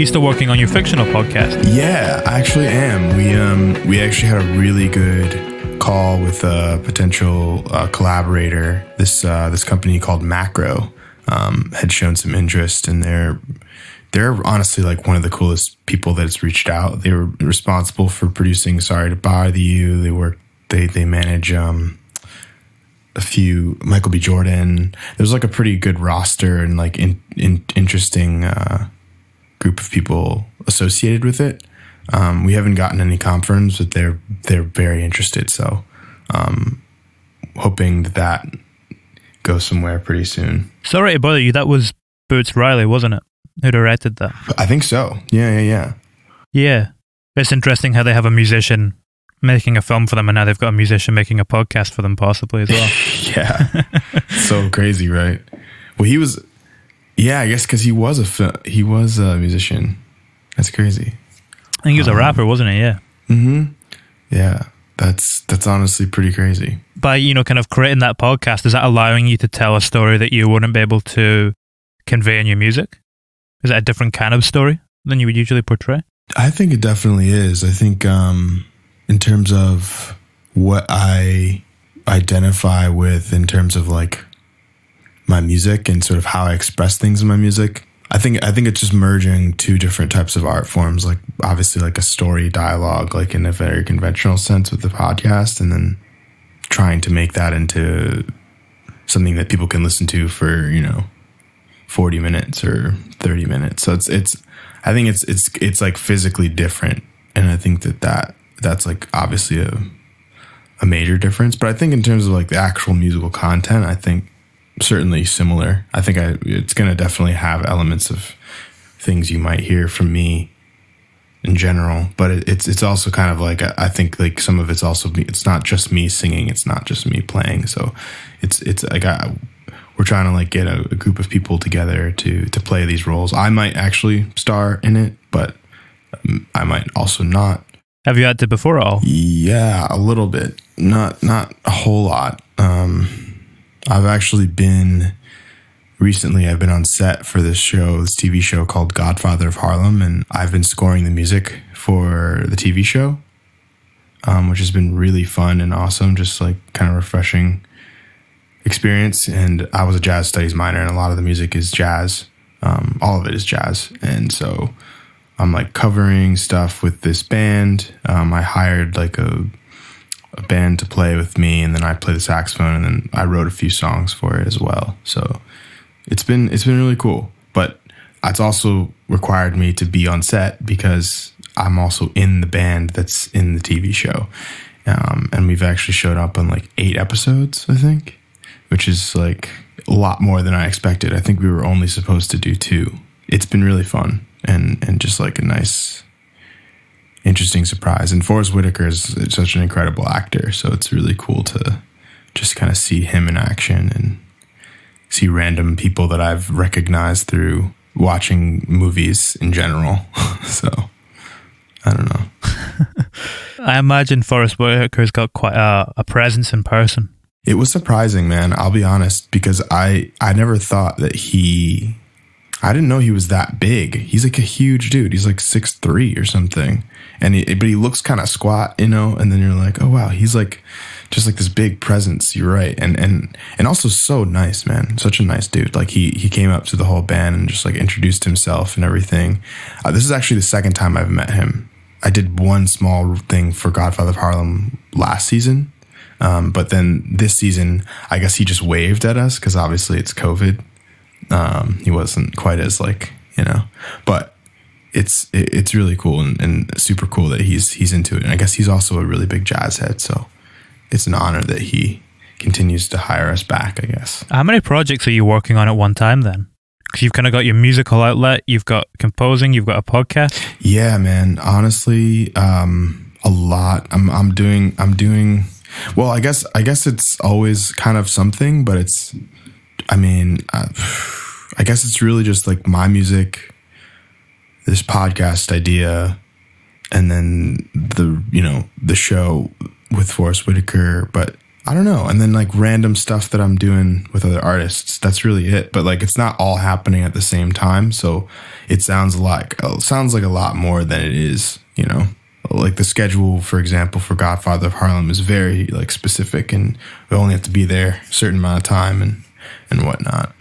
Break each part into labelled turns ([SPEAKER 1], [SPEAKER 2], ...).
[SPEAKER 1] you still working on your fictional podcast?
[SPEAKER 2] Yeah, I actually am. We actually had a really good call with a potential collaborator. This company called Macro had shown some interest, and they're honestly like one of the coolest people that's reached out. They were responsible for producing Sorry to Bother You. They manage a few, Michael B. Jordan. There's like a pretty good roster and like interesting group of people associated with it. We haven't gotten any confirms, but they're very interested. So hoping that goes somewhere pretty soon.
[SPEAKER 1] Sorry to Bother You, that was Boots Riley, wasn't it? Who directed that?
[SPEAKER 2] I think so. Yeah.
[SPEAKER 1] Yeah. It's interesting how they have a musician making a film for them, and now they've got a musician making a podcast for them possibly as well.
[SPEAKER 2] Yeah. So crazy, right? Well, I guess because he was a musician. That's crazy.
[SPEAKER 1] I think he was a rapper, wasn't he? Yeah.
[SPEAKER 2] Mm-hmm. Yeah. That's honestly pretty crazy.
[SPEAKER 1] By, kind of creating that podcast, is that allowing you to tell a story that you wouldn't be able to convey in your music? Is that a different kind of story than you would usually portray?
[SPEAKER 2] I think it definitely is. I think in terms of what I identify with in terms of like my music and sort of how I express things in my music, I think it's just merging two different types of art forms, like obviously like a story dialogue, like in a very conventional sense with the podcast, and then trying to make that into something that people can listen to for, 40 minutes or 30 minutes. So I think it's like physically different. And I think that's like obviously a major difference. But I think in terms of like the actual musical content, I think certainly similar. I think it's going to definitely have elements of things you might hear from me in general, but it's also kind of like, I think like some of it's also, it's not just me singing, it's not just me playing. So it's like we're trying to like get a group of people together to play these roles. I might actually star in it, but I might also not.
[SPEAKER 1] Have you had to before at all?
[SPEAKER 2] Yeah, a little bit. Not a whole lot. I've actually recently I've been on set for this TV show called Godfather of Harlem, and I've been scoring the music for the TV show, which has been really fun and awesome, just like kind of refreshing experience. And I was a jazz studies minor, and a lot of the music is jazz. All of it is jazz. And so I'm like covering stuff with this band. I hired like a band to play with me, and then I play the saxophone, and then I wrote a few songs for it as well. So it's been really cool, but it's also required me to be on set because I'm also in the band that's in the TV show. And we've actually showed up on like 8 episodes, I think, which is like a lot more than I expected. I think we were only supposed to do 2. It's been really fun and just like a nice, interesting surprise. And Forrest Whitaker is such an incredible actor, so it's really cool to just kind of see him in action and see random people that I've recognized through watching movies in general. So I don't know.
[SPEAKER 1] I imagine Forrest Whitaker's got quite a presence in person.
[SPEAKER 2] It was surprising, man. I'll be honest, because I never thought that I didn't know he was that big. He's like a huge dude. He's like 6'3" or something. But he looks kind of squat, and then you're like, oh wow, he's like just like this big presence. You're right. And also so nice, man. Such a nice dude. Like he came up to the whole band and just like introduced himself and everything. This is actually the second time I've met him. I did one small thing for Godfather of Harlem last season. But then this season, I guess he just waved at us because obviously it's COVID. He wasn't quite as like, but it's really cool and super cool that he's into it. And I guess he's also a really big jazz head. So it's an honor that he continues to hire us back, I guess. How
[SPEAKER 1] many projects are you working on at one time then? Because you've kind of got your musical outlet, you've got composing, you've got a podcast. Yeah, man. Honestly, a lot. I'm doing. Well, I guess it's always kind of something, but it's. I guess it's really just like my music, this podcast idea, and then the show with Forrest Whitaker. But
[SPEAKER 2] I don't know. And then like random stuff that I'm doing with other artists. That's really it. But like it's not all happening at the same time. So it sounds like a lot more than it is, you know. Like the schedule, for example, for Godfather of Harlem is very like specific, and we only have to be there a certain amount of time and whatnot.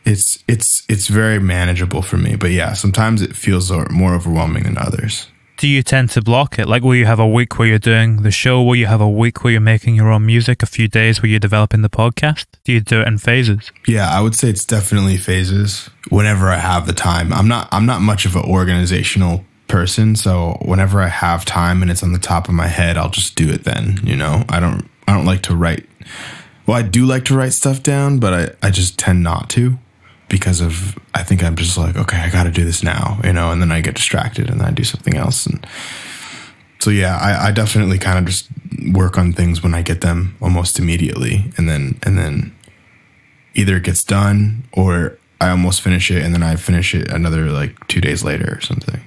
[SPEAKER 2] It's very manageable for me. But yeah, sometimes it feels more overwhelming than others.
[SPEAKER 1] Do you tend to block it? Like, will you have a week where you're doing the show? Will you have a week where you're making your own music? A few days where you're developing the podcast? Do you do it in phases?
[SPEAKER 2] Yeah, I would say it's definitely phases. Whenever I have the time, I'm not much of an organizational person. So whenever I have time and it's on the top of my head, I'll just do it then. You know, I don't like to write. Well, I do like to write stuff down, but I just tend not to. Because I think I'm just like, okay, I got to do this now, you know, and then I get distracted and then I do something else. And so, yeah, I definitely kind of just work on things when I get them almost immediately. And then either it gets done or I almost finish it and then I finish it another like 2 days later or something.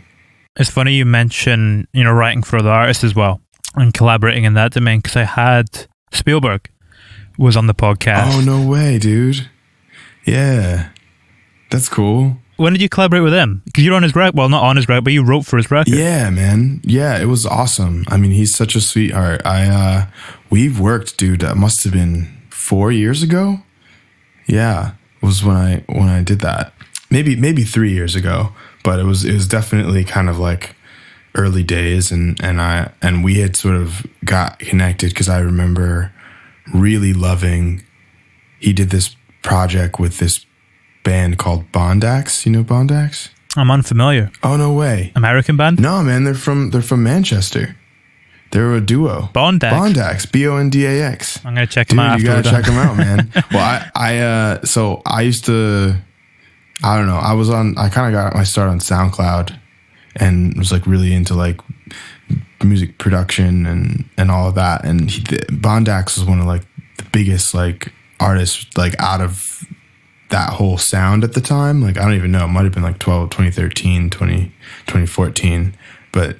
[SPEAKER 1] It's funny you mention, you know, writing for other artists as well and collaborating in that domain, because I had Speelburg was on the podcast.
[SPEAKER 2] Oh, no way, dude. Yeah. That's cool.
[SPEAKER 1] When did you collaborate with him? Because you're on his record. Well, not on his record, but you wrote for his record.
[SPEAKER 2] Yeah, man. Yeah, it was awesome. I mean, he's such a sweetheart. We've worked, dude. That must have been 4 years ago. Yeah, was when I did that. Maybe 3 years ago. But it was definitely kind of like early days, and we had sort of got connected because I remember really loving. He did this project with this band called Bondax. You know Bondax?
[SPEAKER 1] I'm unfamiliar.
[SPEAKER 2] Oh, no way.
[SPEAKER 1] American band?
[SPEAKER 2] No, man, they're from Manchester. They're a duo.
[SPEAKER 1] Bondax.
[SPEAKER 2] Bondax.
[SPEAKER 1] I'm gonna check them out.
[SPEAKER 2] You gotta check them out, man. Well, so I used to, I don't know. I kind of got my start on SoundCloud and was like really into like music production and all of that. And Bondax was one of like the biggest like artists like out of that whole sound at the time. Like, I don't even know. It might have been like 2013, 2014. But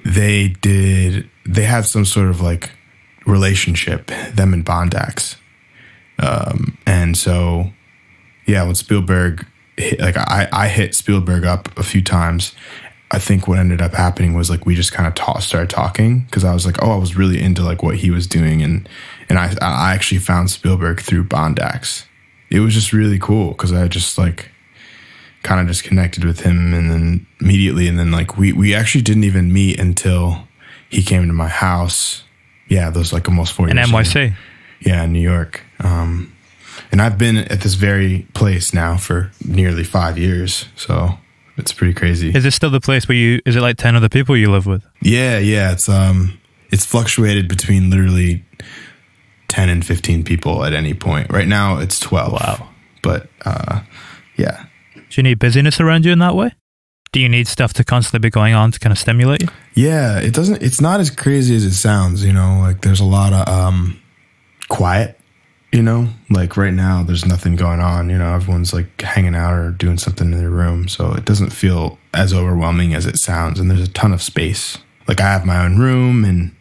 [SPEAKER 2] they had some sort of like relationship, them and Bondax. And so, yeah, when Speelburg hit, like I hit Speelburg up a few times. I think what ended up happening was like we just kind of started talking, because I was like, I was really into like what he was doing, and I actually found Speelburg through Bondax. It was just really cool because I just like kind of just connected with him, and then immediately, and then like we actually didn't even meet until he came to my house. Yeah, those like almost 4 years
[SPEAKER 1] in NYC.
[SPEAKER 2] Ago. Yeah, in New York. And I've been at this very place now for nearly 5 years, so it's pretty crazy.
[SPEAKER 1] Is it still the place where is it like 10 other people you live with?
[SPEAKER 2] Yeah. It's fluctuated between literally 10 and 15 people at any point. Right now it's 12.
[SPEAKER 1] Wow.
[SPEAKER 2] But yeah.
[SPEAKER 1] Do you need busyness around you in that way? Do you need stuff to constantly be going on to kind of stimulate you?
[SPEAKER 2] Yeah, it's not as crazy as it sounds, you know, like there's a lot of quiet, you know, like right now there's nothing going on, you know, everyone's like hanging out or doing something in their room. So it doesn't feel as overwhelming as it sounds. And there's a ton of space. Like I have my own room and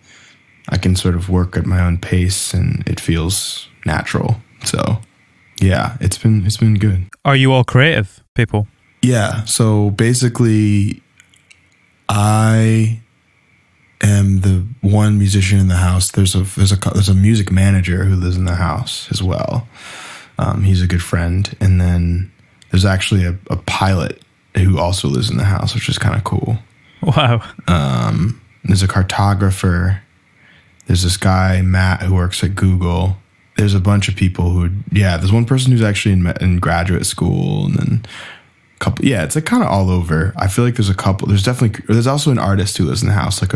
[SPEAKER 2] I can sort of work at my own pace and it feels natural. So yeah, it's been good.
[SPEAKER 1] Are you all creative people?
[SPEAKER 2] Yeah. So basically I am the one musician in the house. There's a music manager who lives in the house as well. He's a good friend. And then there's actually a pilot who also lives in the house, which is kind of cool.
[SPEAKER 1] Wow.
[SPEAKER 2] There's a cartographer. There's this guy, Matt, who works at Google. There's a bunch of people there's one person who's actually in graduate school, and then a couple. Yeah, it's like kind of all over. I feel like there's a couple. There's also an artist who lives in the house, like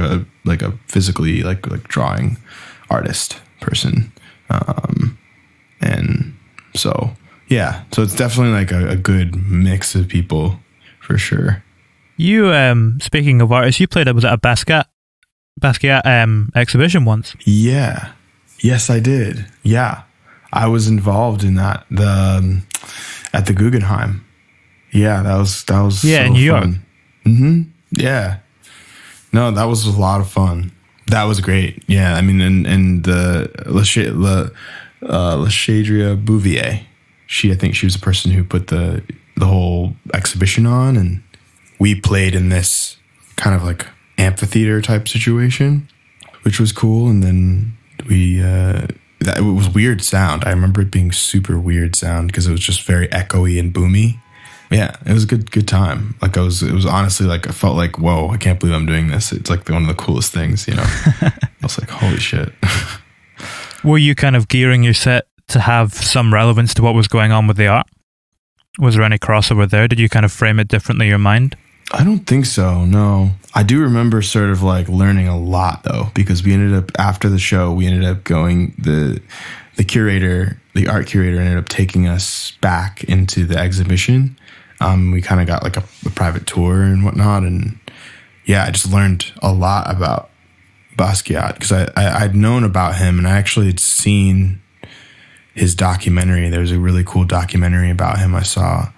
[SPEAKER 2] a physically like drawing artist person. And so yeah, so it's definitely like a good mix of people for sure.
[SPEAKER 1] You speaking of artists, you played was it a Basquiat exhibition once?
[SPEAKER 2] Yeah. Yes, I did. Yeah. I was involved in that at the Guggenheim. Yeah, that was
[SPEAKER 1] yeah,
[SPEAKER 2] so
[SPEAKER 1] in New York.
[SPEAKER 2] Mm-hmm. Yeah. No, that was a lot of fun. That was great. Yeah, I mean, and the Lashadria Bouvier, I think she was the person who put the whole exhibition on, and we played in this kind of like amphitheater type situation, which was cool. And then it was weird sound. I remember it being super weird sound because it was just very echoey and boomy. Yeah, it was a good time. Like it was honestly like, I felt like, whoa, I can't believe I'm doing this. It's like one of the coolest things, you know. I was like, holy shit.
[SPEAKER 1] Were you kind of gearing your set to have some relevance to what was going on with the art? Was there any crossover there? Did you kind of frame it differently in your mind?
[SPEAKER 2] I don't think so, no. I do remember sort of like learning a lot though, because we ended up, after the show, we ended up going, the art curator ended up taking us back into the exhibition. We kind of got like a private tour and whatnot. And yeah, I just learned a lot about Basquiat because I'd known about him, and I actually had seen his documentary. There was a really cool documentary about him I saw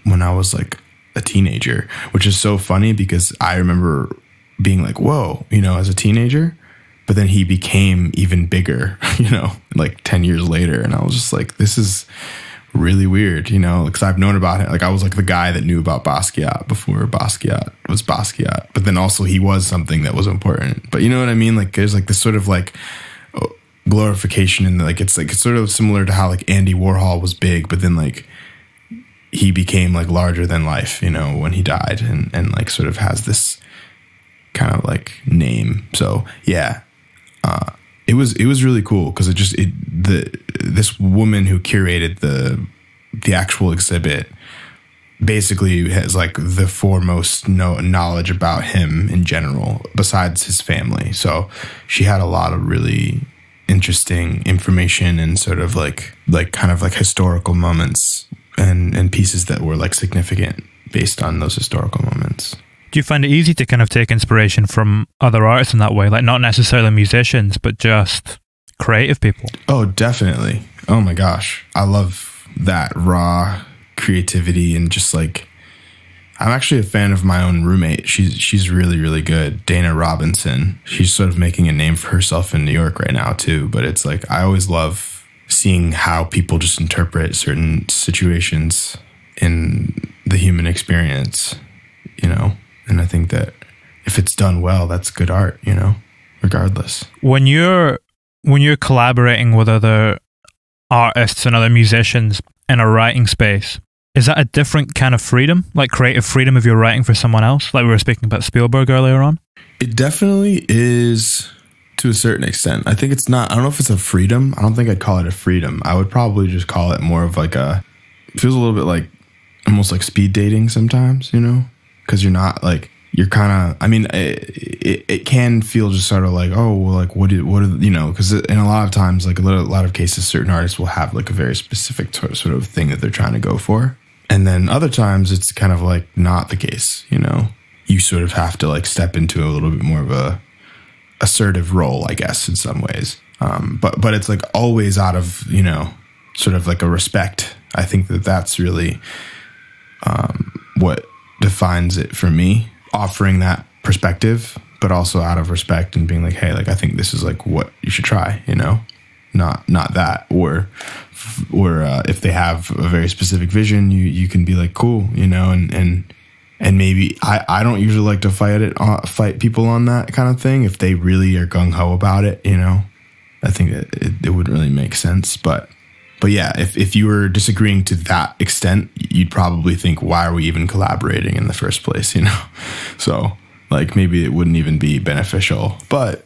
[SPEAKER 2] when I was like a teenager, which is so funny because I remember being like, whoa, you know, as a teenager, but then he became even bigger, you know, like 10 years later. And I was just like, this is really weird, you know, because I've known about it. Like I was like the guy that knew about Basquiat before Basquiat was Basquiat, but then also he was something that was important. But you know what I mean? Like there's like this sort of like glorification, and like it's sort of similar to how like Andy Warhol was big, but then like he became like larger than life, you know, when he died, and like sort of has this kind of like name. So yeah, it was really cool because this woman who curated the actual exhibit basically has like the foremost knowledge about him in general besides his family. So she had a lot of really interesting information and sort of like kind of like historical moments and pieces that were like significant based on those historical moments.
[SPEAKER 1] Do you find it easy to kind of take inspiration from other artists in that way? Like not necessarily musicians, but just creative people? Oh,
[SPEAKER 2] definitely. Oh my gosh. I love that raw creativity, and just like, I'm actually a fan of my own roommate. She's really, really good. Dana Robinson. She's sort of making a name for herself in New York right now too. But it's like, I always love seeing how people just interpret certain situations in the human experience, you know? And I think that if it's done well, that's good art, you know, regardless.
[SPEAKER 1] When you're collaborating with other artists and other musicians in a writing space, is that a different kind of freedom, like creative freedom if you're writing for someone else? Like we were speaking about Speelburg earlier on?
[SPEAKER 2] It definitely is to a certain extent. I think it's not, I don't know if it's a freedom. I don't think I'd call it a freedom. I would probably just call it more of like it feels a little bit like almost like speed dating sometimes, you know? Because you're not like, you're kind of, I mean, it can feel just sort of like, oh, well, like, what are, you know, because in a lot of times, like a lot of cases, certain artists will have like a very specific sort of thing that they're trying to go for. And then other times it's kind of like not the case, you know, you sort of have to like step into a little bit more of a assertive role, I guess, in some ways. But it's like always out of, you know, sort of like a respect. I think that's really what defines it for me, offering that perspective, but also out of respect and being like, hey, like I think this is like what you should try, you know, not that, or if they have a very specific vision, you can be like, cool, you know, and maybe I don't usually like to fight people on that kind of thing. If they really are gung ho about it, you know, I think it wouldn't really make sense, but yeah, if you were disagreeing to that extent, you'd probably think, why are we even collaborating in the first place, you know? So, like, maybe it wouldn't even be beneficial. But,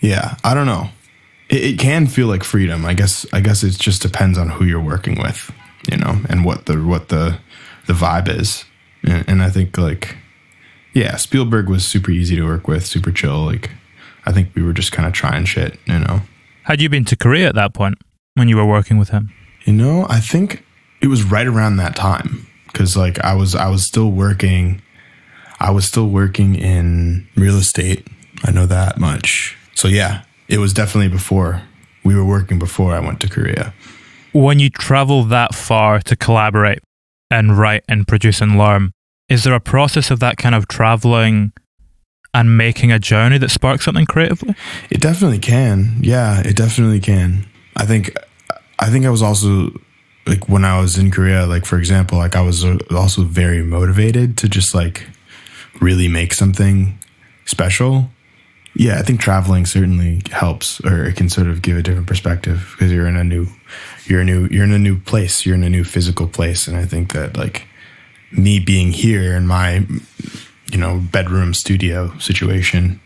[SPEAKER 2] yeah, I don't know. It can feel like freedom. I guess it just depends on who you're working with, you know, and what the vibe is. And I think, like, yeah, Speelburg was super easy to work with, super chill. Like, I think we were just kind of trying shit, you know?
[SPEAKER 1] Had you been to Korea at that point? When you were working with him?
[SPEAKER 2] You know, I think it was right around that time, because like I was still working in real estate. I know that much. So yeah, it was definitely before we were working before I went to Korea.
[SPEAKER 1] When you travel that far to collaborate and write and produce and learn, is there a process of that kind of traveling and making a journey that sparks something creatively?
[SPEAKER 2] It definitely can. Yeah, it definitely can. I think I was also, like, when I was in Korea, like, for example, like, I was also very motivated to just, like, really make something special. Yeah, I think traveling certainly helps, or it can sort of give a different perspective, because you're in a new place, you're in a new physical place. And I think that, like, me being here in my, you know, bedroom studio situation,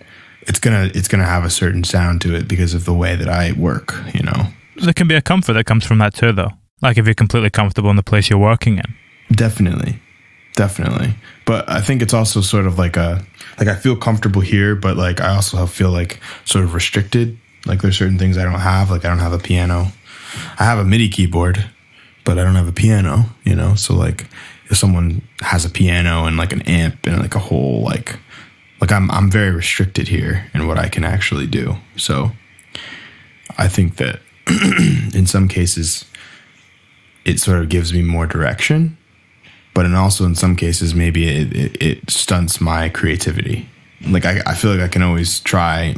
[SPEAKER 2] it's gonna have a certain sound to it because of the way that I work, you know.
[SPEAKER 1] There can be a comfort that comes from that too, though. Like, if you're completely comfortable in the place you're working in.
[SPEAKER 2] Definitely. But I think it's also sort of like I feel comfortable here, but, like, I also feel, like, sort of restricted. Like, there's certain things I don't have. Like, I don't have a piano. I have a MIDI keyboard, but I don't have a piano, you know? So, like, if someone has a piano and, like, an amp and, like, a whole, like I'm very restricted here in what I can actually do. So I think that in some cases it sort of gives me more direction, but also in some cases maybe it stunts my creativity. Like, I feel like I can always try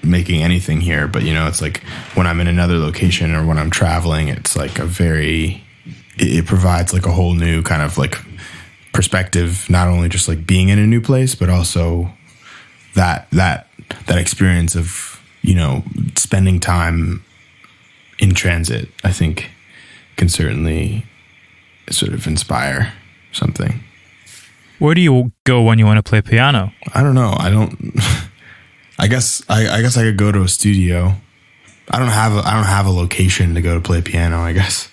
[SPEAKER 2] making anything here, but, you know, it's like when I'm in another location or when I'm traveling, it's like it provides, like, a whole new kind of, like, perspective, not only just, like, being in a new place, but also that experience of, you know, spending time in transit, I think, can certainly sort of inspire something.
[SPEAKER 1] Where do you go when you want to play piano?
[SPEAKER 2] I don't know. I guess I could go to a studio. I don't have a location to go to play piano, I guess.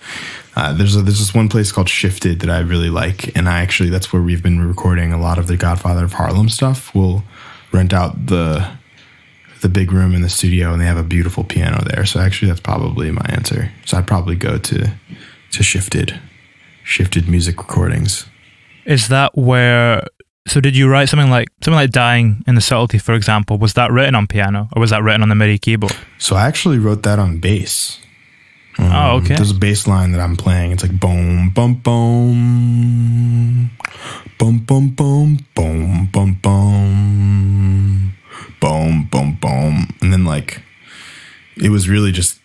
[SPEAKER 2] There's this one place called Shifted that I really like, and that's where we've been recording a lot of the Godfather of Harlem stuff. We'll rent out the big room in the studio, and they have a beautiful piano there. So actually, that's probably my answer. So I'd probably go to Shifted Music Recordings.
[SPEAKER 1] Is that where? So did you write something like "Dying" in the Subtlety, for example? Was that written on piano, or was that written on the MIDI keyboard?
[SPEAKER 2] So I actually wrote that on bass.
[SPEAKER 1] Oh, okay.
[SPEAKER 2] There's a bass line that I'm playing. It's like boom, boom, boom, boom, boom, boom, boom, boom, boom, boom, boom, boom, and then, like, it was really just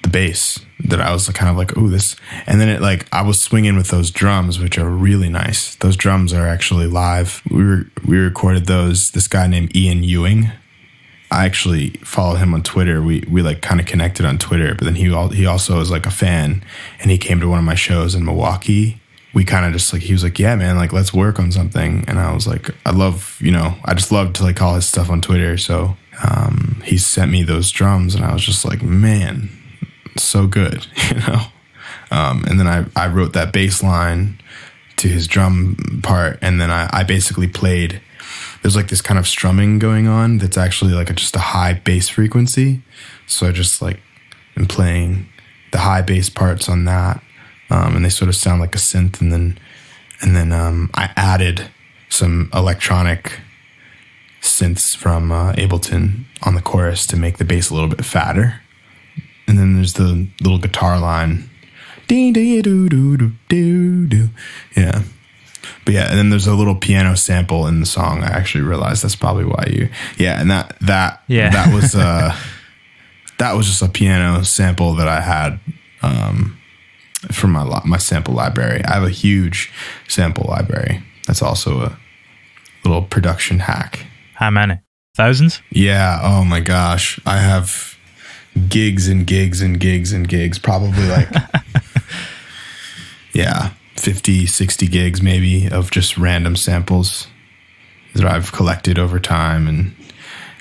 [SPEAKER 2] the bass that I was kind of like, oh, this, and then it, like, I was swinging with those drums, which are really nice. Those drums are actually live. We recorded those. This guy named Ian Ewing. I actually follow him on Twitter. We like kind of connected on Twitter, but then he also is, like, a fan, and he came to one of my shows in Milwaukee. We kind of just, like, he was like, yeah, man, like, let's work on something. And I was like, I just love to, like, call his stuff on Twitter. So he sent me those drums, and I was just like, man, so good, you know? And then I wrote that bass line to his drum part, and then I basically played. There's, like, this kind of strumming going on that's actually, like, just a high bass frequency. So I just, like, am playing the high bass parts on that, and they sort of sound like a synth. And then I added some electronic synths from Ableton on the chorus to make the bass a little bit fatter. And then there's the little guitar line, yeah. But yeah, and then there's a little piano sample in the song. I actually realized that's probably why and that was just a piano sample that I had from my sample library. I have a huge sample library. That's also a little production hack.
[SPEAKER 1] How many? Thousands?
[SPEAKER 2] Yeah. Oh my gosh, I have gigs and gigs and gigs and gigs. Probably like yeah. 50, 60 gigs maybe of just random samples that I've collected over time.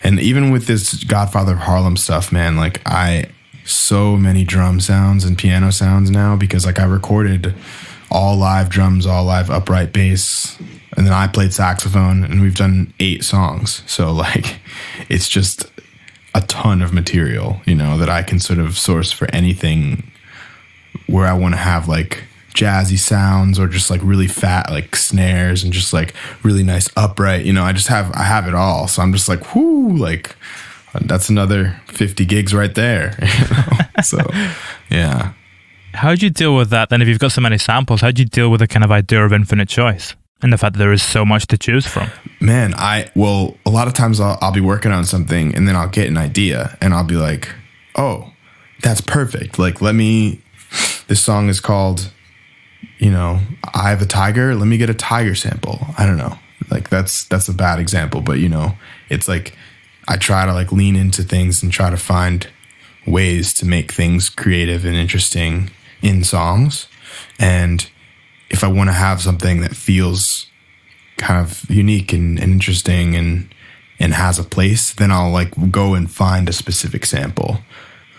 [SPEAKER 2] And even with this Godfather of Harlem stuff, man, like, so many drum sounds and piano sounds now, because, like, I recorded all live drums, all live upright bass, and then I played saxophone, and we've done 8 songs. So, like, it's just a ton of material, you know, that I can sort of source for anything where I want to have, like, jazzy sounds, or just, like, really fat, like, snares, and just, like, really nice upright, you know. I have it all. So I'm just like, whoo, like, that's another 50 gigs right there, you know? So yeah.
[SPEAKER 1] How do you deal with that then? If you've got so many samples, how do you deal with the kind of idea of infinite choice? And the fact that there is so much to choose from.
[SPEAKER 2] Man, a lot of times I'll be working on something and then I'll get an idea and I'll be like, oh, that's perfect. Like, this song is called, I Have a Tiger. Let me get a tiger sample. I don't know. Like, that's a bad example, but it's like, I try to like lean into things and try to find ways to make things creative and interesting in songs. And if I want to have something that feels kind of unique and interesting and has a place, then I'll like go and find a specific sample.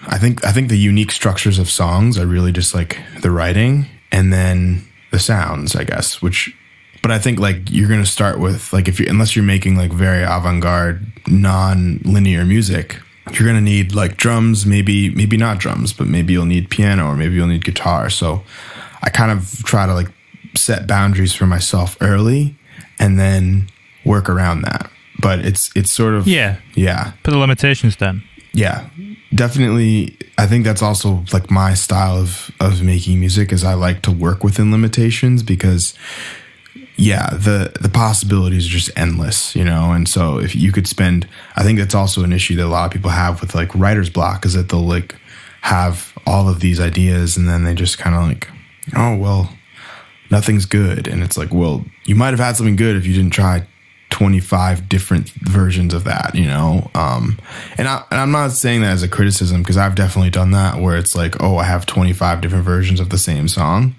[SPEAKER 2] I think the unique structures of songs are really just like the writing and then the sounds, I guess, but I think like you're going to start with like, unless you're making like very avant-garde, non-linear music, you're going to need like drums, maybe not drums, but maybe you'll need piano or maybe you'll need guitar. So I kind of try to like set boundaries for myself early and then work around that. But it's sort of, yeah.
[SPEAKER 1] Put the limitations down.
[SPEAKER 2] Yeah, definitely. I think that's also like my style of making music is I like to work within limitations because the possibilities are just endless, and so if you could spend, I think that's also an issue that a lot of people have with like writer's block is that they'll like have all of these ideas and then they just kind of like, oh, well, nothing's good. And it's like, well, you might have had something good if you didn't try 25 different versions of that, and I'm not saying that as a criticism because I've definitely done that where it's like, oh, I have 25 different versions of the same song.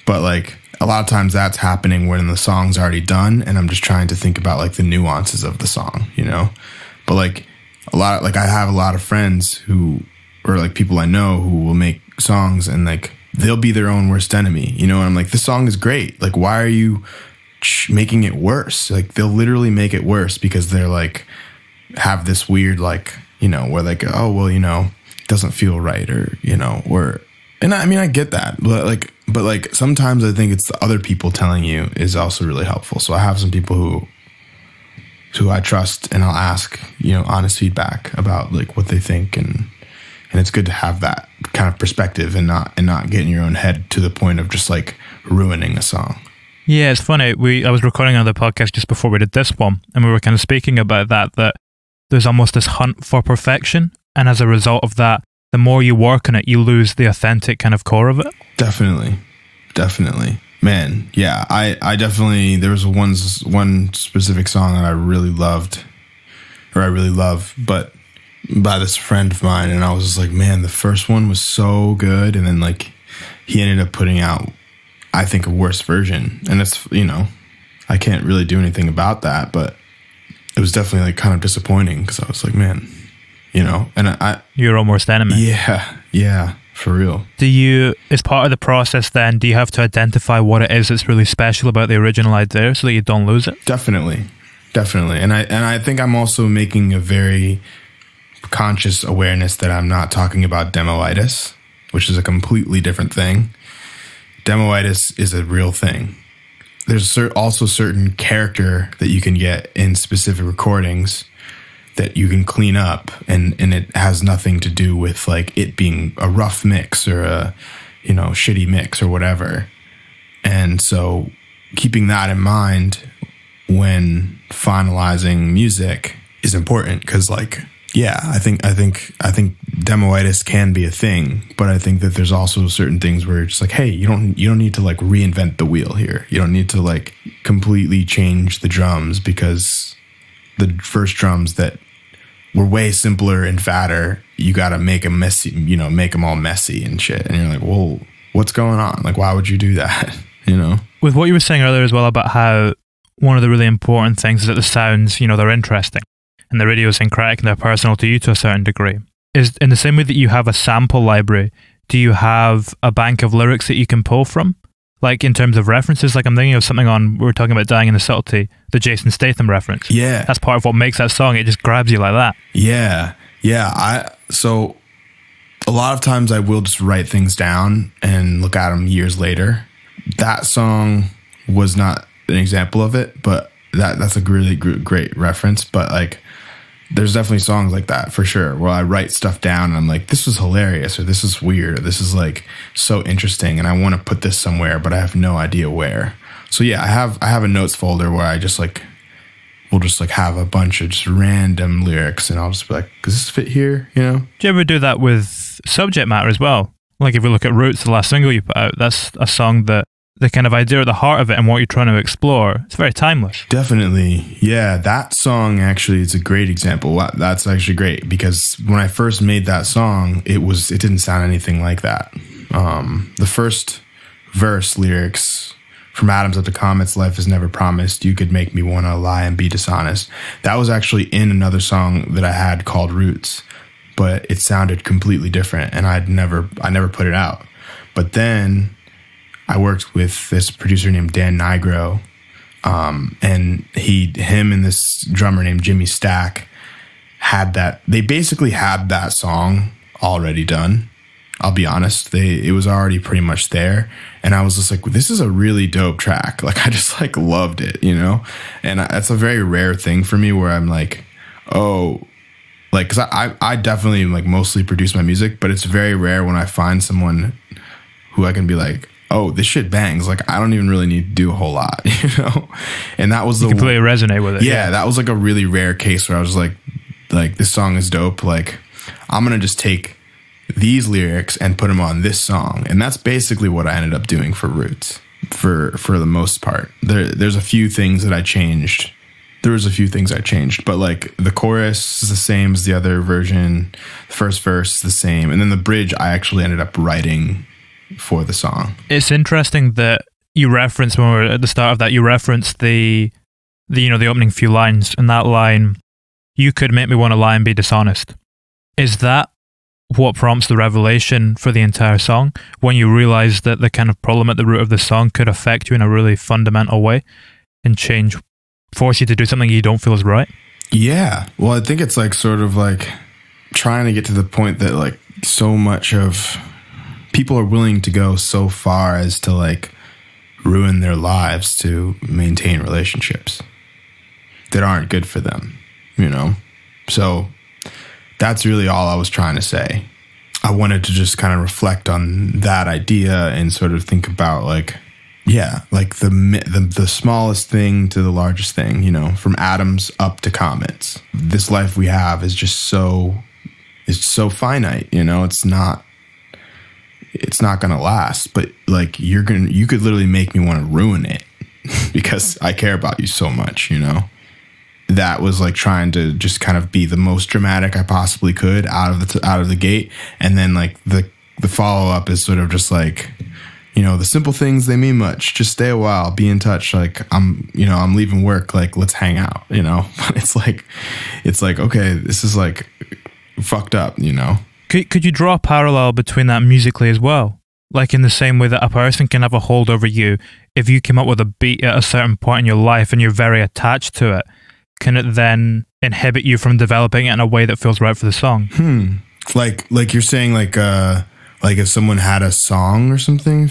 [SPEAKER 2] But like a lot of times that's happening when the song's already done and I'm just trying to think about like the nuances of the song, but like I have a lot of friends who, or like people I know who will make songs and like they'll be their own worst enemy, and I'm like, this song is great. Like, why are you making it worse? Like, they'll literally make it worse because they're like, have this weird, like, where like, oh, well, it doesn't feel right or, and I mean, I get that, but like sometimes I think it's the other people telling you is also really helpful. So I have some people who I trust and I'll ask, honest feedback about like what they think. And it's good to have that kind of perspective and not get in your own head to the point of just like ruining a song.
[SPEAKER 1] Yeah, it's funny. I was recording another podcast just before we did this one, and we were kind of speaking about that there's almost this hunt for perfection, and as a result of that, the more you work on it, you lose the authentic kind of core of it.
[SPEAKER 2] Definitely. Man, yeah, I definitely, there was one specific song that I really loved, but by this friend of mine, and I was just like, man, the first one was so good, and then like he ended up putting out, I think, a worse version, and it's, I can't really do anything about that, but it was definitely like kind of disappointing because I was like, man, and
[SPEAKER 1] your own worst enemy.
[SPEAKER 2] Yeah, for real.
[SPEAKER 1] As part of the process then, do you have to identify what it is that's really special about the original idea so that you don't lose it?
[SPEAKER 2] Definitely. And I think I'm also making a very conscious awareness that I'm not talking about demoitis, which is a completely different thing. Demoitis is a real thing. There's also certain character that you can get in specific recordings that you can clean up, and it has nothing to do with like it being a rough mix or a shitty mix or whatever. And so keeping that in mind when finalizing music is important because like, yeah, I think demoitis can be a thing, but I think that there's also certain things where it's like, hey, you don't need to like reinvent the wheel here. You don't need to like completely change the drums because the first drums that were way simpler and fatter, you got to make them messy, make them all messy and shit. And you're like, well, what's going on? Like, why would you do that?
[SPEAKER 1] With what you were saying earlier as well about how one of the really important things is that the sounds, they're interesting. And they're idiosyncratic and they're personal to you to a certain degree. Is in the same way that you have a sample library, do you have a bank of lyrics that you can pull from? Like in terms of references, like I'm thinking of something we were talking about Dying in the Subtlety, the Jason Statham reference.
[SPEAKER 2] Yeah.
[SPEAKER 1] That's part of what makes that song. It just grabs you like that.
[SPEAKER 2] Yeah. So a lot of times I will just write things down and look at them years later. That song was not an example of it, but that's a really great reference. But like, there's definitely songs like that for sure, where I write stuff down and I'm like, this is hilarious, or this is weird, or this is like so interesting, and I want to put this somewhere, but I have no idea where. So yeah, I have a notes folder where I just like, we'll just like have a bunch of just random lyrics, and I'll just be like, does this fit here? You know?
[SPEAKER 1] Do you ever do that with subject matter as well? Like if we look at Roots, the last single you put out, that's a song that the kind of idea at the heart of it and what you're trying to explore, it's very timeless.
[SPEAKER 2] Definitely. Yeah, that song actually is a great example. That's actually great, because when I first made that song, it didn't sound anything like that. The first verse lyrics, from atoms up to comets, life is never promised. You could make me want to lie and be dishonest. That was actually in another song that I had called Roots, but it sounded completely different, and I never put it out. But then I worked with this producer named Dan Nigro, and him and this drummer named Jimmy Stack they basically had that song already done. I'll be honest, it was already pretty much there. And I was just like, this is a really dope track. Like, I just like loved it, you know? And that's a very rare thing for me where I'm like, oh, like, cause I definitely like mostly produce my music, but it's very rare when I find someone who I can be like, oh, this shit bangs. Like, I don't even really need to do a whole lot, you know? And that was
[SPEAKER 1] you completely resonate with it.
[SPEAKER 2] Yeah, that was like a really rare case where I was like, this song is dope. Like, I'm going to just take these lyrics and put them on this song. And that's basically what I ended up doing for Roots for the most part. There's a few things that I changed. There was a few things I changed, but like the chorus is the same as the other version. The first verse is the same. And then the bridge I actually ended up writing for the song.
[SPEAKER 1] It's interesting that you referenced, when we were at the start of that, you referenced the opening few lines, and that line, you could make me want to lie and be dishonest. Is that what prompts the revelation for the entire song, when you realize that the kind of problem at the root of the song could affect you in a really fundamental way and force you to do something you don't feel is right?
[SPEAKER 2] Yeah. Well, I think it's like sort of like trying to get to the point that like so much of people are willing to go so far as to like ruin their lives to maintain relationships that aren't good for them, you know? So that's really all I was trying to say. I wanted to just kind of reflect on that idea and sort of think about like, yeah, like the smallest thing to the largest thing, you know, from atoms up to comets. This life we have is just it's so finite, you know, it's not going to last, but like you could literally make me want to ruin it because I care about you so much, you know? That was like trying to just kind of be the most dramatic I possibly could out of the gate. And then like the follow up is sort of just like, you know, the simple things, they mean much. Just stay a while, be in touch. Like I'm leaving work. Like, let's hang out, you know? But it's like, okay, this is like fucked up, you know?
[SPEAKER 1] Could you draw a parallel between that musically as well? Like in the same way that a person can have a hold over you, if you came up with a beat at a certain point in your life and you're very attached to it, can it then inhibit you from developing it in a way that feels right for the song?
[SPEAKER 2] Like you're saying, like if someone had a song or something,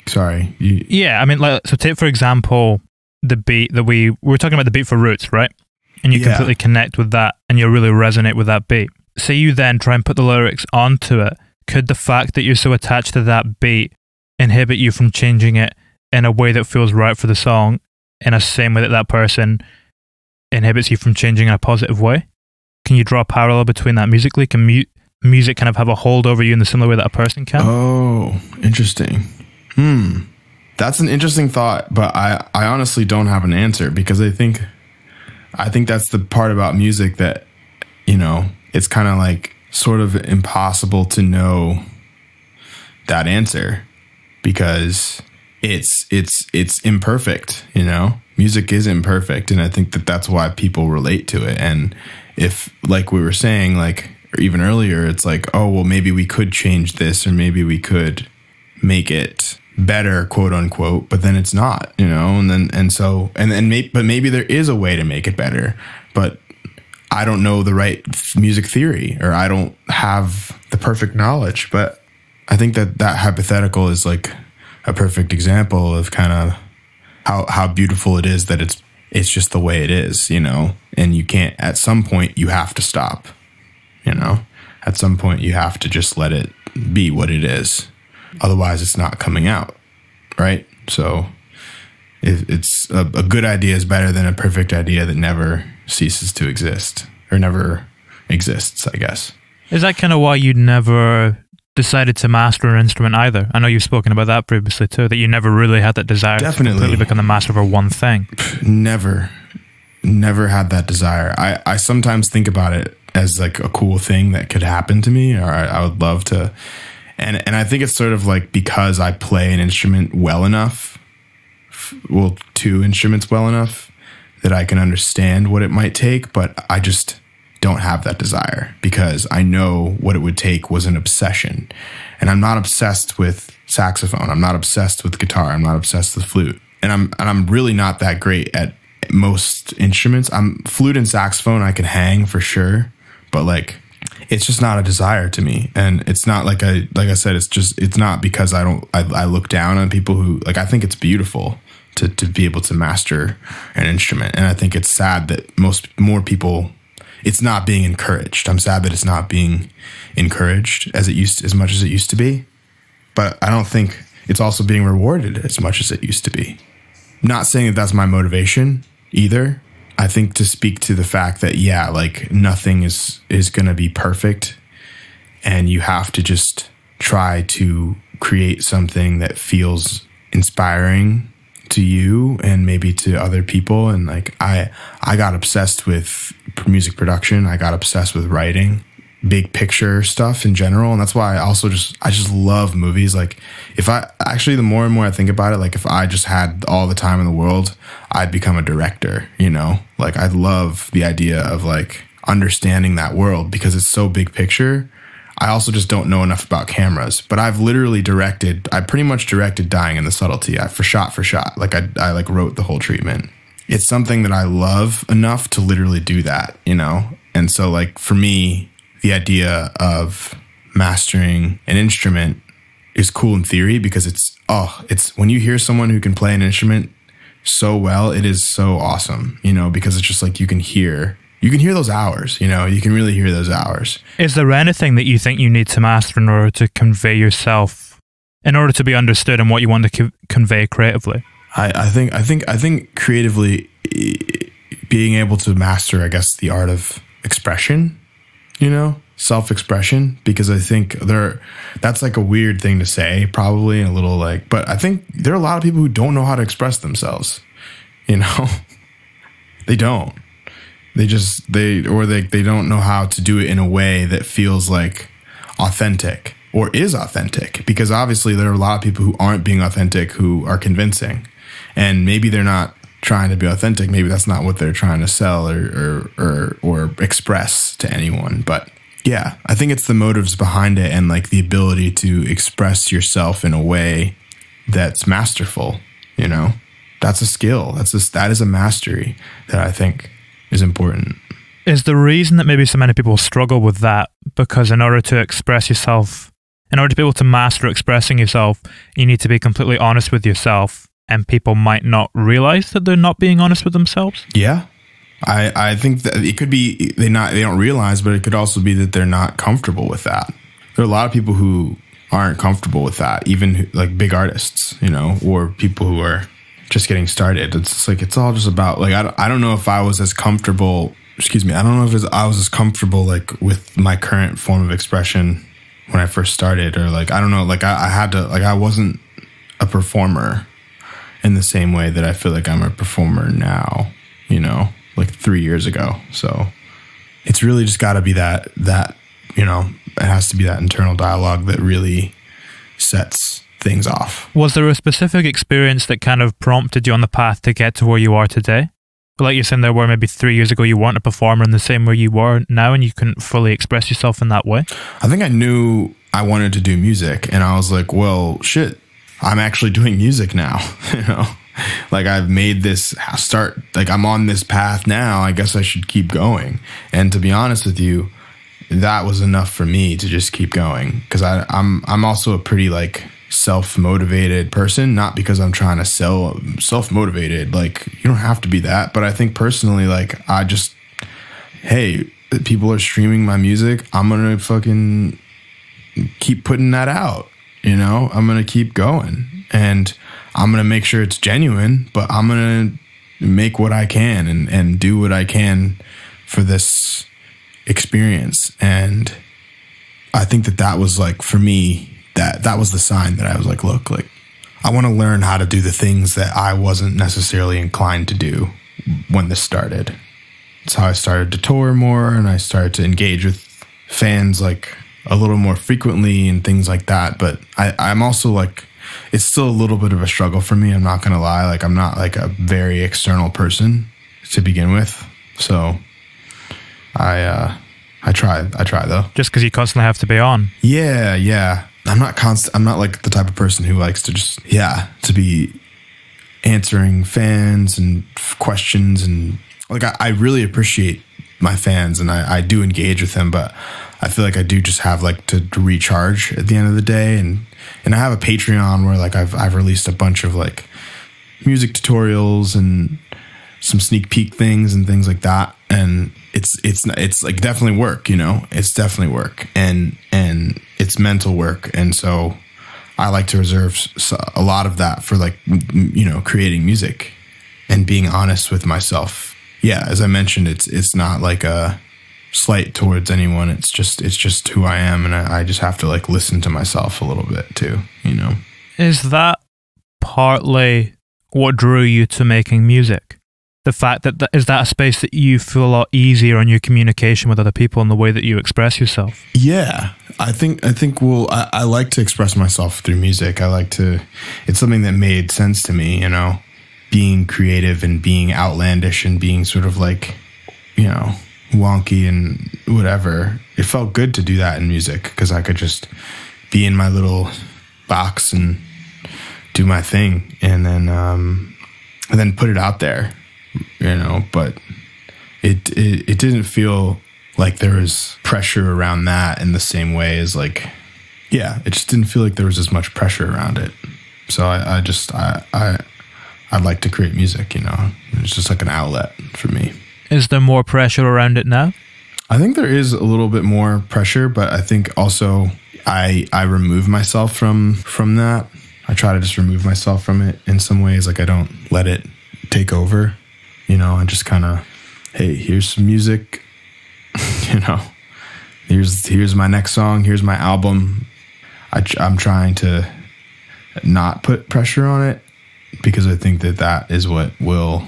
[SPEAKER 2] sorry.
[SPEAKER 1] Yeah, I mean, so take for example the beat that we were talking about, the beat for Roots, right? And you completely connect with that, and you really resonate with that beat. Say you then try and put the lyrics onto it. Could the fact that you're so attached to that beat inhibit you from changing it in a way that feels right for the song, in the same way that that person inhibits you from changing in a positive way? Can you draw a parallel between that musically? Can music kind of have a hold over you in the similar way that a person can?
[SPEAKER 2] Oh, interesting. That's an interesting thought, but I honestly don't have an answer, because I think that's the part about music that, you know, it's kind of like sort of impossible to know that answer, because it's imperfect, you know? Music is imperfect, and I think that's why people relate to it. And if, like we were saying, like, or even earlier, it's like, oh, well, maybe we could change this, or maybe we could make it better, quote unquote, but then it's not, you know? But maybe there is a way to make it better, but I don't know the right music theory, or I don't have the perfect knowledge. But I think that hypothetical is like a perfect example of kind of how beautiful it is that it's just the way it is, you know? And you can't, at some point you have to stop, you know? At some point you have to just let it be what it is. Otherwise it's not coming out, right? So it's a good idea is better than a perfect idea that never ceases to exist or never exists, I guess.
[SPEAKER 1] Is that kind of why you never decided to master an instrument either? I know you've spoken about that previously too, that you never really had that desire to completely become the master of one thing.
[SPEAKER 2] Never had that desire. I sometimes think about it as like a cool thing that could happen to me, or I would love to. And I think it's sort of like because I play an instrument well enough, well, two instruments well enough, that I can understand what it might take, but I just don't have that desire because I know what it would take was an obsession. And I'm not obsessed with saxophone. I'm not obsessed with guitar. I'm not obsessed with flute. And I'm really not that great at most instruments. I'm flute and saxophone I can hang for sure, but like it's just not a desire to me. And it's not like I said, it's not because I look down on people who, like, I think it's beautiful to be able to master an instrument. And I think it's sad that more people, it's not being encouraged. I'm sad that it's not being encouraged as much as it used to be. But I don't think it's also being rewarded as much as it used to be. Not saying that that's my motivation either. I think to speak to the fact that, yeah, like nothing is going to be perfect, and you have to just try to create something that feels inspiring to you and maybe to other people. And like I got obsessed with music production. I got obsessed with writing, big picture stuff in general. And that's why I just love movies. Like the more and more I think about it, like if I just had all the time in the world, I'd become a director, you know? Like I love the idea of like understanding that world because it's so big picture. I also just don't know enough about cameras, but I pretty much directed Dying in the Subtlety for shot. Like I like wrote the whole treatment. It's something that I love enough to literally do that, you know? And so like for me, the idea of mastering an instrument is cool in theory because it's when you hear someone who can play an instrument so well, it is so awesome, you know, because it's just like you can hear those hours, you know, you can really hear those hours.
[SPEAKER 1] Is there anything that you think you need to master in order to convey yourself, in order to be understood in what you want to convey creatively?
[SPEAKER 2] I think creatively being able to master, I guess, the art of expression, you know, self-expression, because I think that's like a weird thing to say, probably, and a little like, but I think there are a lot of people who don't know how to express themselves, you know, they don't. They don't know how to do it in a way that feels like authentic or is authentic, because obviously there are a lot of people who aren't being authentic who are convincing, and maybe they're not trying to be authentic. Maybe that's not what they're trying to sell or express to anyone. But yeah, I think it's the motives behind it and like the ability to express yourself in a way that's masterful, you know, that's a skill. That is a mastery that I think is important.
[SPEAKER 1] Is the reason that maybe so many people struggle with that because in order to express yourself, in order to be able to master expressing yourself, you need to be completely honest with yourself, and people might not realize that they're not being honest with themselves?
[SPEAKER 2] Yeah. I think that it could be they don't realize, but it could also be that they're not comfortable with that. There are a lot of people who aren't comfortable with that, even like big artists, you know, or people who are just getting started. It's just like, it's all just about like, I don't know if I was as comfortable, I don't know if I was as comfortable like with my current form of expression when I first started, or like, I don't know, like I had to, like I wasn't a performer in the same way that I feel like I'm a performer now, you know, like 3 years ago. So it's really just got to be that, you know, it has to be that internal dialogue that really sets things off.
[SPEAKER 1] Was there a specific experience that kind of prompted you on the path to get to where you are today? Like you're saying there where maybe 3 years ago you weren't a performer in the same way you were now and you couldn't fully express yourself in that way? I
[SPEAKER 2] think I knew I wanted to do music, and I was like, well, shit, I'm actually doing music now, you know? Like I've made this start, like I'm on this path now, I guess I should keep going. And to be honest with you, that was enough for me to just keep going, because I'm also a pretty like self-motivated person, not because I'm trying to sell self-motivated, like you don't have to be that, but I think personally, like I just, hey, people are streaming my music, I'm gonna fucking keep putting that out, you know, I'm going to keep going, and I'm going to make sure it's genuine, but I'm going to make what I can and do what I can for this experience. And I think that was like, for me, that was the sign that I was like, look, like, I want to learn how to do the things that I wasn't necessarily inclined to do when this started. It's how I started to tour more, and I started to engage with fans like a little more frequently and things like that. But I'm also like, it's still a little bit of a struggle for me. I'm not going to lie. Like, I'm not like a very external person to begin with. So I try though.
[SPEAKER 1] Just because you constantly have to be on.
[SPEAKER 2] Yeah. I'm not like the type of person who likes to just, to be answering fans and questions. And like, I really appreciate my fans, and I do engage with them, but I feel like I do just have like to recharge at the end of the day. And I have a Patreon where like I've released a bunch of like music tutorials and some sneak peek things and things like that. And it's like definitely work, you know, it's definitely work, and it's mental work. And so I like to reserve a lot of that for like, you know, creating music and being honest with myself. Yeah, as I mentioned, it's not like a slight towards anyone. It's just who I am, and I just have to like listen to myself a little bit too, you know.
[SPEAKER 1] Is that partly what drew you to making music? The fact that is that a space that you feel a lot easier on your communication with other people and the way that you express yourself?
[SPEAKER 2] Yeah, I think well, I like to express myself through music. It's something that made sense to me, you know, being creative and being outlandish and being sort of like, you know, wonky and whatever. It felt good to do that in music because I could just be in my little box and do my thing, and then put it out there, you know. But it didn't feel like there was pressure around that in the same way as like, it just didn't feel like there was as much pressure around it. So I'd like to create music, you know. It's just like an outlet for me.
[SPEAKER 1] Is there more pressure around it now?
[SPEAKER 2] I think there is a little bit more pressure, but I think also I remove myself from that. I try to just remove myself from it in some ways. Like, I don't let it take over, you know. I just kind of, hey, here's some music, you know. Here's my next song. Here's my album. I'm trying to not put pressure on it, because I think that is what will,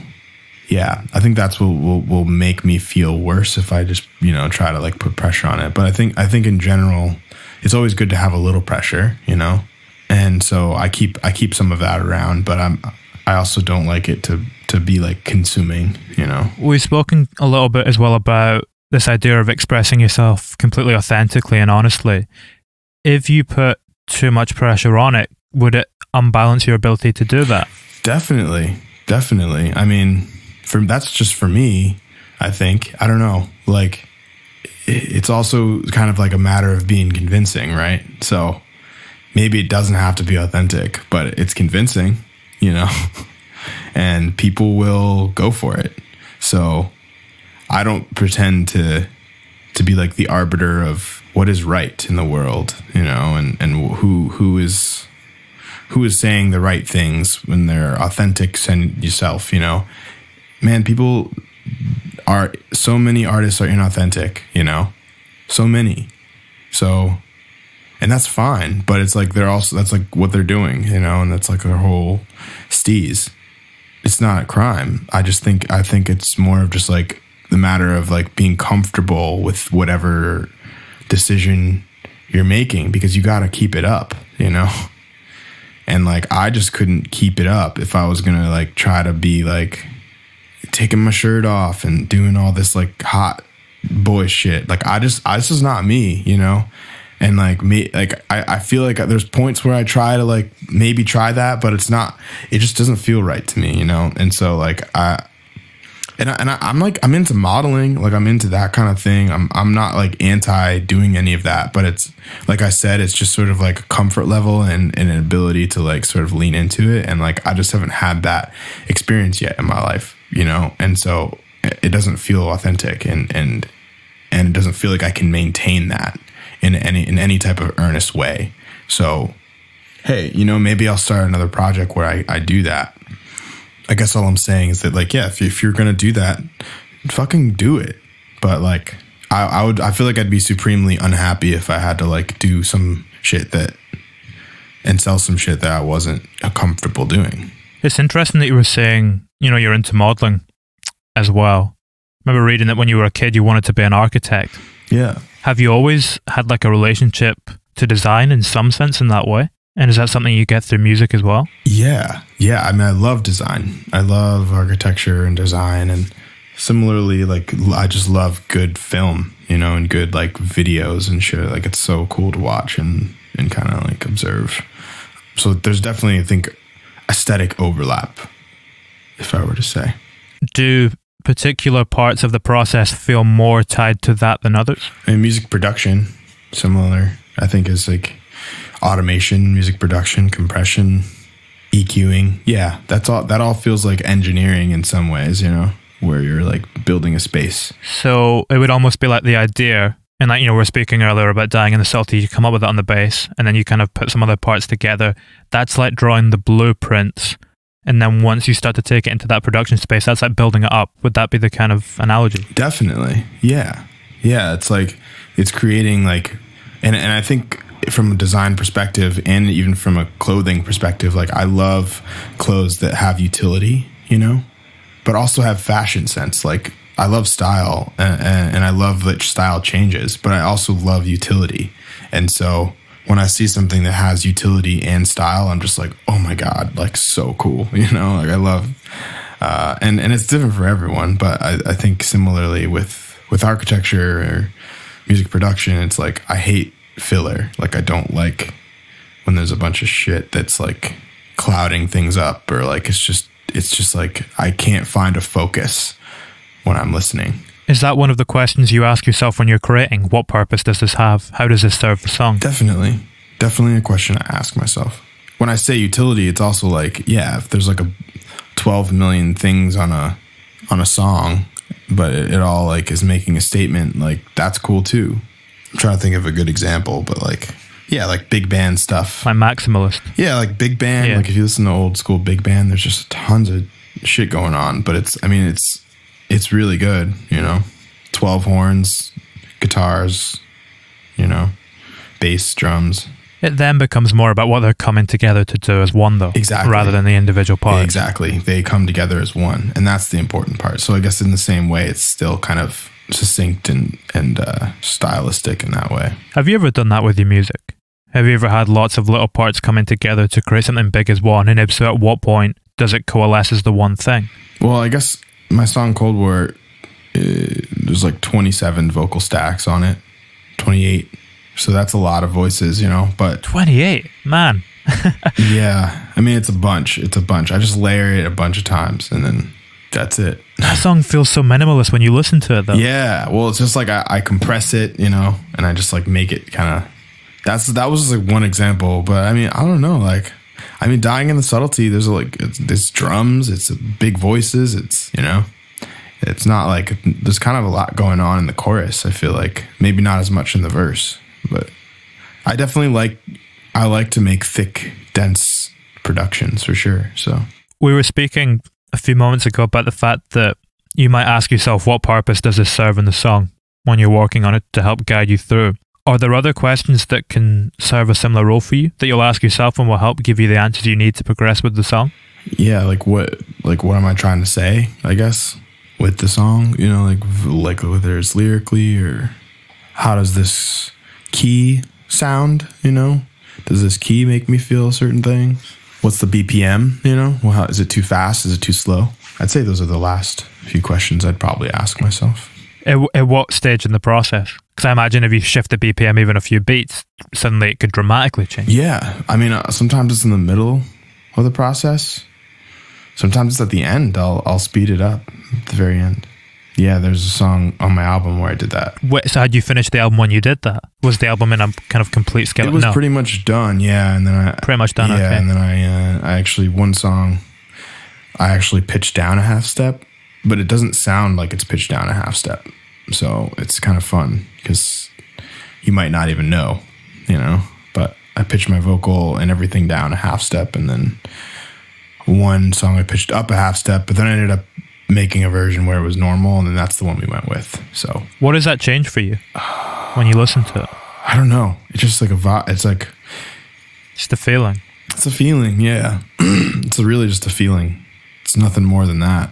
[SPEAKER 2] I think that's what will make me feel worse if I just, you know, try to like put pressure on it. But I think in general, it's always good to have a little pressure, you know. And so I keep some of that around, but I also don't like it to be like consuming, you know.
[SPEAKER 1] We've spoken a little bit as well about this idea of expressing yourself completely authentically and honestly. If you put too much pressure on it, would it unbalance your ability to do that?
[SPEAKER 2] Definitely. I mean, that's just for me, I think. I don't know. Like, it's also kind of like a matter of being convincing, right? So maybe it doesn't have to be authentic, but it's convincing, you know, and people will go for it. So I don't pretend to be like the arbiter of what is right in the world, you know, and who is saying the right things when they're authentic and yourself, you know. Man, so many artists are inauthentic, you know, so many. So, and that's fine, but it's like that's like what they're doing, you know, and that's like their whole steez. It's not a crime. I think it's more of just like the matter of like being comfortable with whatever decision you're making, because you got to keep it up, you know. And like, I just couldn't keep it up if I was going to like try to be like taking my shirt off and doing all this like hot boy shit. Like, this is not me, you know? And like me, like, I feel like there's points where I try to like maybe try that, but it just doesn't feel right to me, you know? And so like, I'm like, I'm into modeling, like I'm into that kind of thing. I'm not like anti doing any of that, but it's like I said, it's just sort of like a comfort level and an ability to like sort of lean into it. And like, I just haven't had that experience yet in my life, you know? And so it doesn't feel authentic, and it doesn't feel like I can maintain that in any type of earnest way. So hey, you know, maybe I'll start another project where I do that. I guess all I'm saying is that, like, yeah, if you're going to do that, fucking do it. But like, I feel like I'd be supremely unhappy if I had to like do some shit and sell some shit that I wasn't comfortable doing.
[SPEAKER 1] It's interesting that you were saying, you know, you're into modeling as well. I remember reading that when you were a kid, you wanted to be an architect.
[SPEAKER 2] Yeah.
[SPEAKER 1] Have you always had like a relationship to design in some sense in that way? And is that something you get through music as well?
[SPEAKER 2] Yeah. Yeah. I mean, I love design. I love architecture and design. And similarly, like, I just love good film, you know, and good like videos and shit. Like, it's so cool to watch and kind of like observe. So there's definitely, I think, aesthetic overlap, if I were to say. Do
[SPEAKER 1] particular parts of the process feel more tied to that than others?
[SPEAKER 2] I mean, music production, similar, I think, is like automation, music production, compression, EQing. Yeah, that all feels like engineering in some ways, you know, where you're like building a space.
[SPEAKER 1] So it would almost be like the idea, and like, you know, we were speaking earlier about dying in the subtlety, you come up with it on the bass, and then you kind of put some other parts together. That's like drawing the blueprints. And then once you start to take it into that production space, that's like building it up. Would that be the kind of analogy?
[SPEAKER 2] Definitely. Yeah. Yeah. It's like, it's creating like, and I think from a design perspective and even from a clothing perspective, like, I love clothes that have utility, you know, but also have fashion sense. Like, I love style and I love that style changes, but I also love utility. And so when I see something that has utility and style, I'm just like, oh my God, like, so cool. You know, like, I love, and it's different for everyone, but I think similarly with architecture or music production, it's like, I hate filler. Like, I don't like when there's a bunch of shit that's like clouding things up, or like, it's just like, I can't find a focus when I'm listening.
[SPEAKER 1] Is that one of the questions you ask yourself when you're creating? What purpose does this have? How does this serve the song?
[SPEAKER 2] Definitely. Definitely a question I ask myself. When I say utility, it's also like, yeah, if there's like a 12 million things on a song, but it all like is making a statement, like, that's cool too. I'm trying to think of a good example, but like, yeah, like big band stuff.
[SPEAKER 1] Like maximalist.
[SPEAKER 2] Yeah, like big band. Yeah. Like, if you listen to old school big band, there's just tons of shit going on, but it's really good, you know, 12 horns, guitars, you know, bass, drums.
[SPEAKER 1] It then becomes more about what they're coming together to do as one, though.
[SPEAKER 2] Exactly.
[SPEAKER 1] Rather than the individual parts.
[SPEAKER 2] Exactly. They come together as one, and that's the important part. So I guess in the same way, it's still kind of succinct and stylistic in that way.
[SPEAKER 1] Have you ever done that with your music? Have you ever had lots of little parts coming together to create something big as one? And if so, at what point does it coalesce as the one thing?
[SPEAKER 2] Well, I guess my song Cold War, there's like 27 vocal stacks on it, 28. So that's a lot of voices, you know, but
[SPEAKER 1] 28, man.
[SPEAKER 2] Yeah. I mean, it's a bunch. I just layer it a bunch of times and then that's it.
[SPEAKER 1] That song feels so minimalist when you listen to it, though.
[SPEAKER 2] Yeah. Well, it's just like I compress it, you know, and I just like make it kind of, that was like one example, but I mean, I don't know. Like, I mean, dying in the subtlety, there's like, there's drums, it's big voices, it's, you know, it's not like, there's kind of a lot going on in the chorus. I feel like maybe not as much in the verse, but I definitely like to make thick, dense productions for sure. So
[SPEAKER 1] we were speaking a few moments ago about the fact that you might ask yourself, what purpose does this serve in the song when you're working on it to help guide you through? Are there other questions that can serve a similar role for you that you'll ask yourself and will help give you the answers you need to progress with the song?
[SPEAKER 2] Yeah, like what am I trying to say, I guess, with the song? You know, like whether it's lyrically, or how does this key sound, you know? Does this key make me feel a certain thing? What's the BPM, you know? Well, is it too fast? Is it too slow? I'd say those are the last few questions I'd probably ask myself.
[SPEAKER 1] At what stage in the process? Because I imagine if you shift the BPM even a few beats, suddenly it could dramatically change.
[SPEAKER 2] Yeah. I mean, sometimes it's in the middle of the process. Sometimes it's at the end. I'll speed it up at the very end. Yeah, there's a song on my album where I did that.
[SPEAKER 1] Wait, so had you finished the album when you did that? Was the album in a kind of complete skeleton?
[SPEAKER 2] It was pretty much done, yeah. And then
[SPEAKER 1] pretty much done,
[SPEAKER 2] yeah,
[SPEAKER 1] okay.
[SPEAKER 2] And then I actually, one song, I actually pitched down a half step, but it doesn't sound like it's pitched down a half step. So it's kind of fun because you might not even know, you know, but I pitched my vocal and everything down a half step, and then one song I pitched up a half step, but then I ended up making a version where it was normal, and then that's the one we went with. So
[SPEAKER 1] what does that change for you when you listen to it?
[SPEAKER 2] I don't know. It's just like a vibe. It's like
[SPEAKER 1] just a feeling.
[SPEAKER 2] It's a feeling, yeah. It's really just a feeling. It's nothing more than that.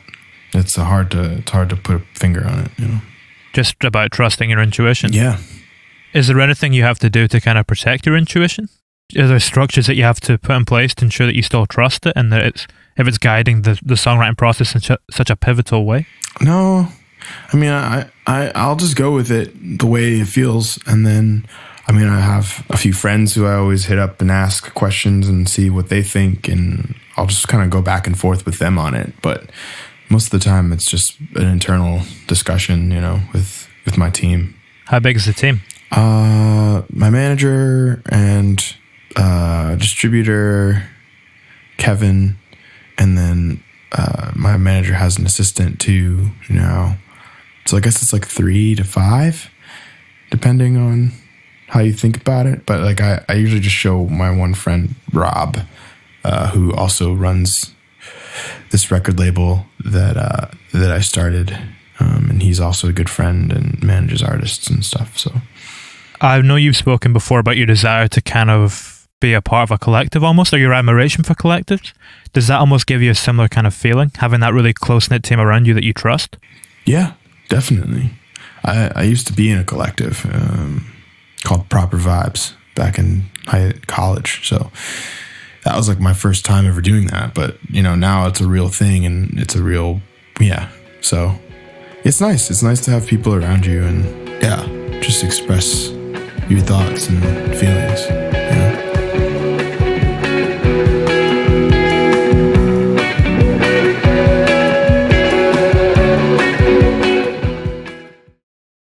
[SPEAKER 2] It's hard to put a finger on it, you know.
[SPEAKER 1] Just about trusting your intuition.
[SPEAKER 2] Yeah.
[SPEAKER 1] Is there anything you have to do to kind of protect your intuition? Are there structures that you have to put in place to ensure that you still trust it, and that if it's guiding the songwriting process in such a pivotal way?
[SPEAKER 2] No, I mean, I'll just go with it the way it feels, and then I mean, I have a few friends who I always hit up and ask questions and see what they think, and I'll just kind of go back and forth with them on it. But most of the time, it's just an internal discussion, you know, with my team.
[SPEAKER 1] How big is the team?
[SPEAKER 2] My manager and distributor, Kevin, and then my manager has an assistant too, you know. So I guess it's like 3 to 5, depending on how you think about it. But like I usually just show my one friend, Rob, who also runs this record label that I started. And he's also a good friend and manages artists and stuff. So
[SPEAKER 1] I know you've spoken before about your desire to kind of be a part of a collective almost, or your admiration for collectives. Does that almost give you a similar kind of feeling, having that really close-knit team around you that you trust?
[SPEAKER 2] Yeah, definitely. I used to be in a collective called Proper Vibes back in college. So that was like my first time ever doing that. But, you know, now it's a real thing, and it's a real, yeah. So it's nice. It's nice to have people around you and, yeah, just express your thoughts and feelings, you know?